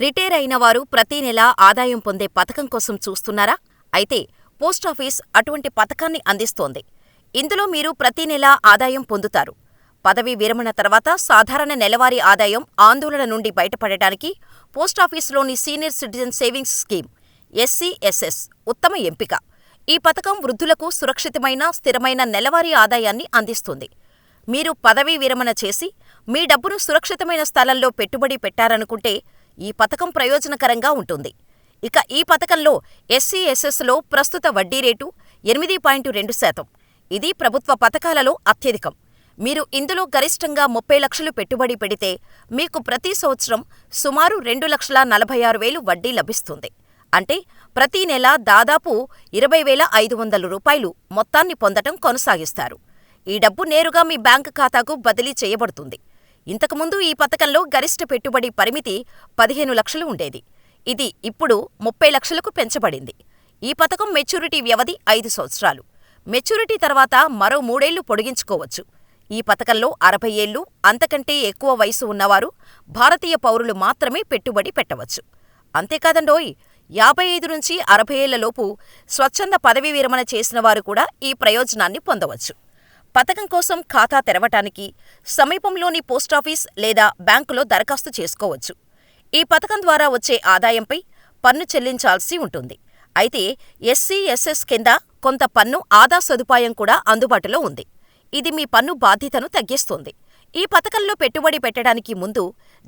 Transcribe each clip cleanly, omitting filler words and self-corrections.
Retire అయిన వారు ప్రతి నెలా ఆదాయం పొందే పథకం కోసం చూస్తున్నారా? అయితే పోస్టాఫీస్ అటువంటి పథకాన్ని అందిస్తోంది. ఇందులో మీరు ప్రతి నెలా ఆదాయం పొందుతారు. పదవీ విరమణ తర్వాత సాధారణ నెలవారీ ఆదాయం ఆందోళన నుండి బయటపడటానికి పోస్టాఫీసులోని సీనియర్ సిటిజన్ సేవింగ్స్ స్కీమ్ (ఎస్సీఎస్ఎస్) ఉత్తమ ఎంపిక. ఈ పథకం వృద్ధులకు సురక్షితమైన, స్థిరమైన నెలవారీ ఆదాయాన్ని అందిస్తుంది. మీరు పదవీ విరమణ చేసి మీ డబ్బును సురక్షితమైన స్థలంలో పెట్టుబడి పెట్టారనుకుంటే ఈ పథకం ప్రయోజనకరంగా ఉంటుంది. ఇక ఈ పథకంలో ఎస్సీఎస్ఎస్లో ప్రస్తుత వడ్డీ రేటు 8.2%. ఇది ప్రభుత్వ పథకాలలో అత్యధికం. మీరు ఇందులో గరిష్టంగా 30 లక్షలు పెట్టుబడి పెడితే మీకు ప్రతి సంవత్సరం సుమారు 2,46,000 వడ్డీ లభిస్తుంది. అంటే ప్రతి నెల దాదాపు 20,500 రూపాయలు మొత్తాన్ని పొందటం కొనసాగిస్తారు. ఈ డబ్బు నేరుగా మీ బ్యాంకు ఖాతాకు బదిలీ చేయబడుతుంది. ఇంతకుముందు ఈ పథకంలో గరిష్ట పెట్టుబడి పరిమితి 15 లక్షలు ఉండేది. ఇది ఇప్పుడు 30 లక్షలకు పెంచబడింది. ఈ పథకం మెచ్యూరిటీ వ్యవధి 5 సంవత్సరాలు. మెచ్యూరిటీ తర్వాత మరో 3 ఏళ్లు పొడిగించుకోవచ్చు. ఈ పథకంలో 60 ఏళ్లు, అంతకంటే ఎక్కువ వయసు ఉన్నవారు, భారతీయ పౌరులు మాత్రమే పెట్టుబడి పెట్టవచ్చు. అంతేకాదండోయ్, 55 నుంచి 60 ఏళ్లలోపు స్వచ్ఛంద పదవీ విరమణ చేసినవారు కూడా ఈ ప్రయోజనాన్ని పొందవచ్చు. పథకం కోసం ఖాతా తెరవటానికి సమీపంలోని పోస్టాఫీస్ లేదా బ్యాంకులో దరఖాస్తు చేసుకోవచ్చు. ఈ పథకం ద్వారా వచ్చే ఆదాయంపై పన్ను చెల్లించాల్సి ఉంటుంది. అయితే ఎస్సీఎస్ఎస్ కింద కొంత పన్ను ఆదా సదుపాయం కూడా అందుబాటులో ఉంది. ఇది మీ పన్ను బాధ్యతను తగ్గిస్తుంది. ఈ పథకంలో పెట్టుబడి పెట్టడానికి ముందు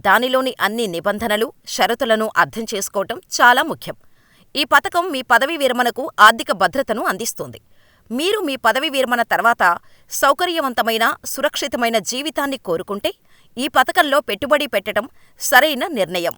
దానిలోని అన్ని నిబంధనలు, షరతులను అర్థం చేసుకోవటం చాలా ముఖ్యం. ఈ పథకం మీ పదవీ విరమణకు ఆర్థిక భద్రతను అందిస్తుంది. మీరు మీ పదవీ విరమణ తర్వాత సౌకర్యవంతమైన, సురక్షితమైన జీవితాన్ని కోరుకుంటే ఈ పథకంలో పెట్టుబడి పెట్టటం సరైన నిర్ణయం.